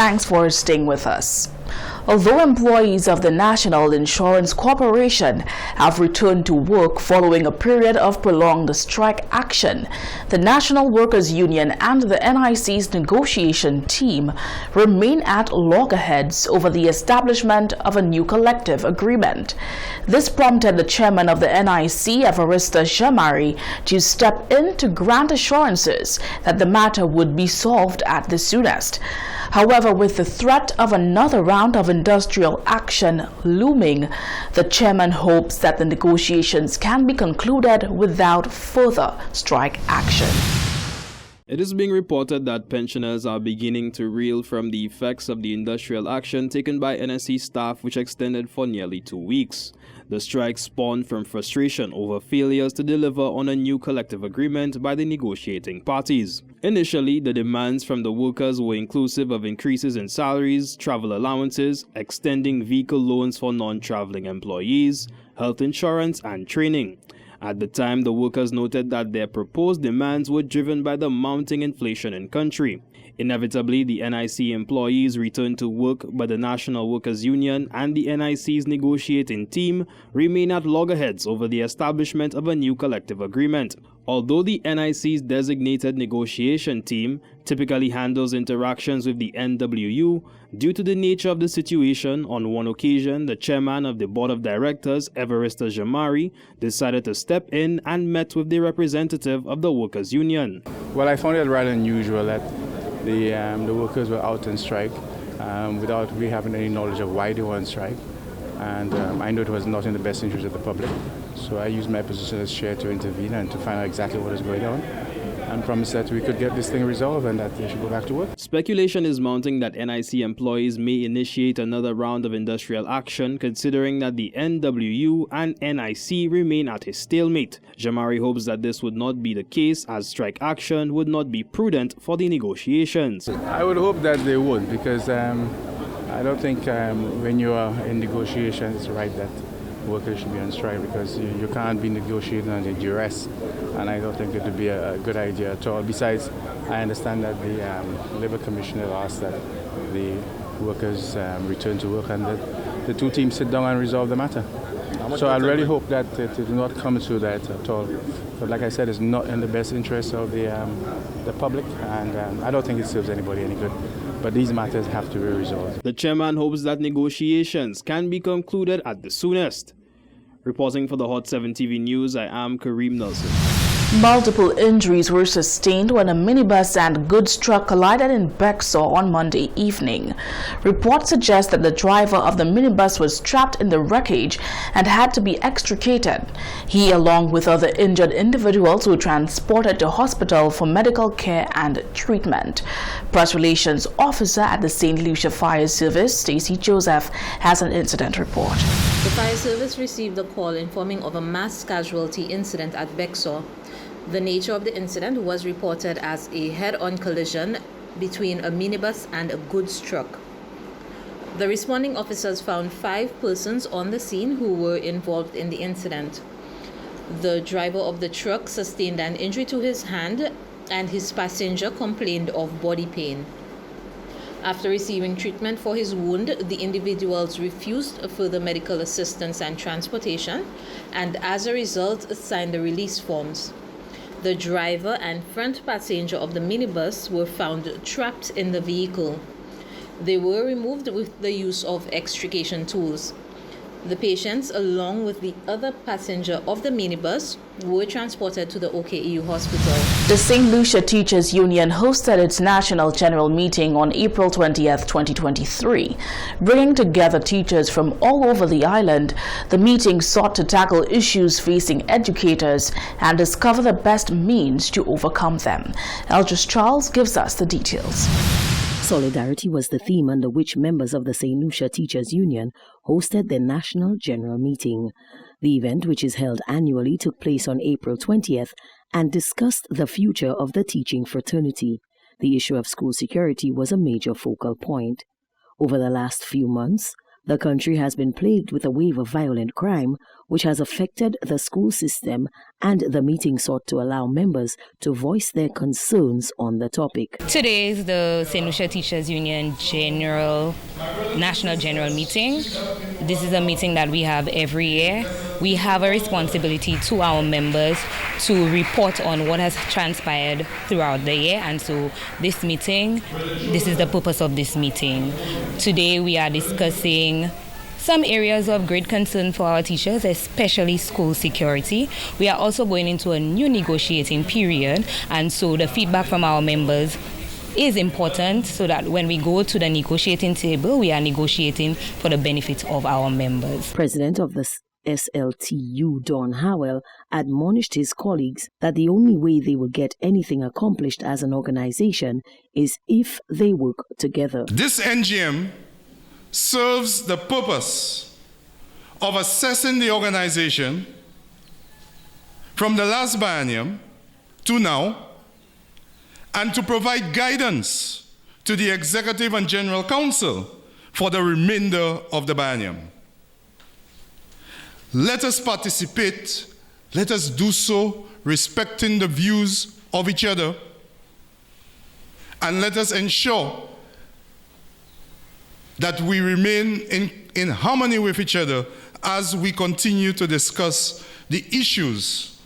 Thanks for staying with us. Although employees of the National Insurance Corporation have returned to work following a period of prolonged strike action, the National Workers Union and the NIC's negotiation team remain at loggerheads over the establishment of a new collective agreement. This prompted the chairman of the NIC, Evarista Jamari, to step in to grant assurances that the matter would be solved at the soonest. However, with the threat of another round of industrial action looming, the chairman hopes that the negotiations can be concluded without further strike action. It is being reported that pensioners are beginning to reel from the effects of the industrial action taken by NSC staff, which extended for nearly 2 weeks. The strike spawned from frustration over failures to deliver on a new collective agreement by the negotiating parties. Initially, the demands from the workers were inclusive of increases in salaries, travel allowances, extending vehicle loans for non-traveling employees, health insurance, and training. At the time, the workers noted that their proposed demands were driven by the mounting inflation in country. Inevitably, the NIC employees returned to work, but the National Workers Union and the NIC's negotiating team remain at loggerheads over the establishment of a new collective agreement. Although the NIC's designated negotiation team typically handles interactions with the NWU, due to the nature of the situation, on one occasion, the chairman of the board of directors, Evarista Jamari, decided to step in and met with the representative of the Workers Union. Well, I found it rather unusual that the workers were out on strike without we having any knowledge of why they were on strike. And I know it was not in the best interest of the public. So I used my position as chair to intervene and to find out exactly what is going on and promise that we could get this thing resolved and that they should go back to work. Speculation is mounting that NIC employees may initiate another round of industrial action, considering that the NWU and NIC remain at a stalemate. Jamari hopes that this would not be the case, as strike action would not be prudent for the negotiations. I would hope that they would, because I don't think when you are in negotiations it's right that workers should be on strike, because you can't be negotiating under duress, and I don't think it would be a good idea at all. Besides, I understand that the Labour Commissioner asked that the workers return to work and that the two teams sit down and resolve the matter. So I really hope that it will not come to that at all. But like I said, it's not in the best interest of the public, and I don't think it serves anybody any good. But these matters have to be resolved. The chairman hopes that negotiations can be concluded at the soonest. Reporting for the Hot 7 TV News, I am Kareem Nelson. Multiple injuries were sustained when a minibus and goods truck collided in Bexar on Monday evening. Reports suggest that the driver of the minibus was trapped in the wreckage and had to be extricated. He, along with other injured individuals, were transported to hospital for medical care and treatment. Press Relations Officer at the St. Lucia Fire Service, Stacey Joseph, has an incident report. The fire service received a call informing of a mass casualty incident at Bexar. The nature of the incident was reported as a head-on collision between a minibus and a goods truck. The responding officers found 5 persons on the scene who were involved in the incident. The driver of the truck sustained an injury to his hand, and his passenger complained of body pain. After receiving treatment for his wound, the individuals refused further medical assistance and transportation, and as a result signed the release forms. The driver and front passenger of the minibus were found trapped in the vehicle. They were removed with the use of extrication tools. The patients, along with the other passenger of the minibus, were transported to the OKEU hospital. The St. Lucia Teachers Union hosted its National General Meeting on April 20th, 2023. Bringing together teachers from all over the island, the meeting sought to tackle issues facing educators and discover the best means to overcome them. Eldris Charles gives us the details. Solidarity was the theme under which members of the St. Lucia Teachers Union hosted their National General Meeting. The event, which is held annually, took place on April 20th and discussed the future of the teaching fraternity. The issue of school security was a major focal point. Over the last few months, the country has been plagued with a wave of violent crime, which has affected the school system and the meeting sought to allow members to voice their concerns on the topic. Today is the St. Lucia Teachers Union National General Meeting. This is a meeting that we have every year. We have a responsibility to our members to report on what has transpired throughout the year, and so this is the purpose of this meeting. Today we are discussing some areas of great concern for our teachers, especially school security. We are also going into a new negotiating period, and so the feedback from our members is important so that when we go to the negotiating table, we are negotiating for the benefit of our members. President of the SLTU, Don Howell, admonished his colleagues that the only way they will get anything accomplished as an organization is if they work together. This NGM serves the purpose of assessing the organization from the last biennium to now, and to provide guidance to the Executive and General Council for the remainder of the biennium. Let us participate, let us do so respecting the views of each other, and let us ensure that we remain in harmony with each other as we continue to discuss the issues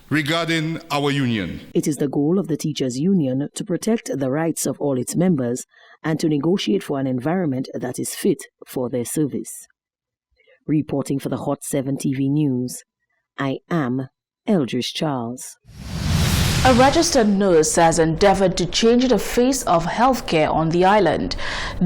regarding our union. It is the goal of the Teachers Union to protect the rights of all its members and to negotiate for an environment that is fit for their service. Reporting for the Hot 7 TV News, I am Eldridge Charles. A registered nurse has endeavored to change the face of healthcare on the island.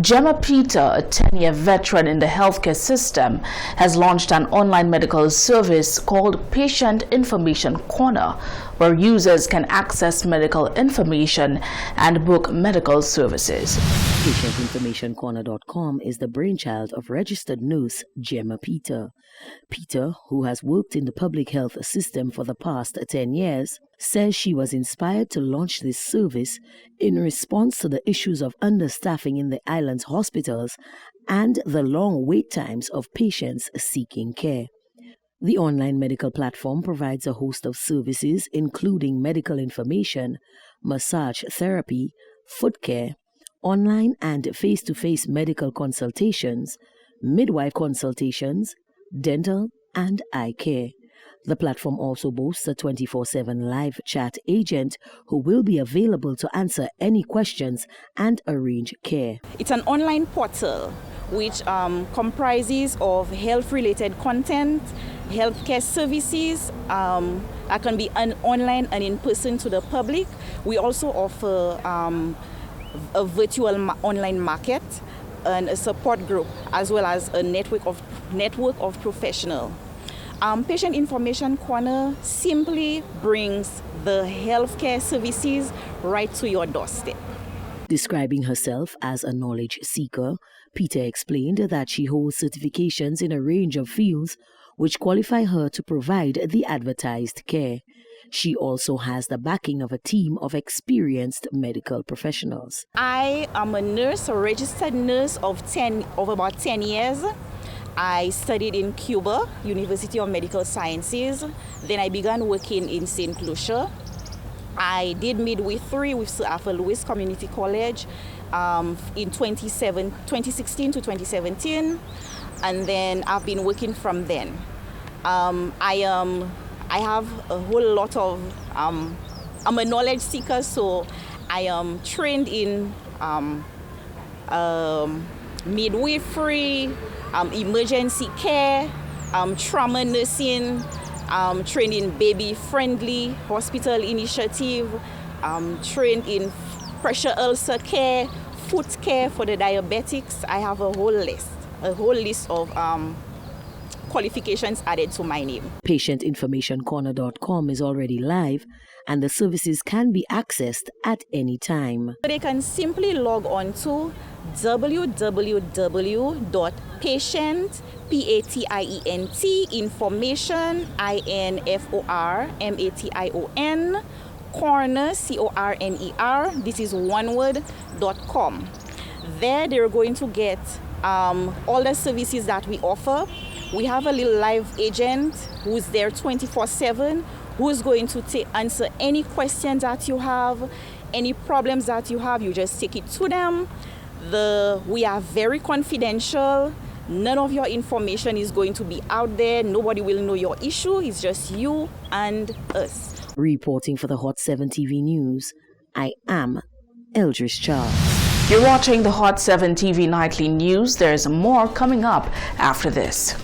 Gemma Peter, a 10-year veteran in the healthcare system, has launched an online medical service called Patient Information Corner, where users can access medical information and book medical services. PatientInformationCorner.com is the brainchild of registered nurse Gemma Peter. Peter, who has worked in the public health system for the past 10 years, says she was inspired to launch this service in response to the issues of understaffing in the island's hospitals and the long wait times of patients seeking care. The online medical platform provides a host of services including medical information, massage therapy, foot care, online and face-to-face medical consultations, midwife consultations, dental and eye care. The platform also boasts a 24/7 live chat agent who will be available to answer any questions and arrange care. It's an online portal which comprises of health-related content, healthcare services that can be online and in person to the public. We also offer a virtual online market and a support group, as well as a network of professionals. Patient Information Corner simply brings the healthcare services right to your doorstep. Describing herself as a knowledge seeker, Peter explained that she holds certifications in a range of fields which qualify her to provide the advertised care. She also has the backing of a team of experienced medical professionals. I am a nurse, a registered nurse of about 10 years. I studied in Cuba, University of Medical Sciences. Then I began working in St. Lucia. I did midwifery with Sir Arthur Lewis Community College in 2016 to 2017. And then I've been working from then. I have a whole lot of, I'm a knowledge seeker, so I am trained in midwifery, emergency care, trauma nursing, trained in baby-friendly hospital initiative, trained in pressure ulcer care, foot care for the diabetics. I have a whole list of qualifications added to my name. PatientInformationCorner.com is already live and the services can be accessed at any time. They can simply log on to www.patient, information, INFORMATION, corner, CORNER, this is one word.com. There they're going to get all the services that we offer. We have a little live agent who's there 24/7, who's going to answer any questions that you have, any problems that you have. You just take it to them. We are very confidential. None of your information is going to be out there. Nobody will know your issue. It's just you and us. Reporting for the Hot 7 TV News, I am Eldris Charles. You're watching the Hot 7 TV Nightly News. There's more coming up after this.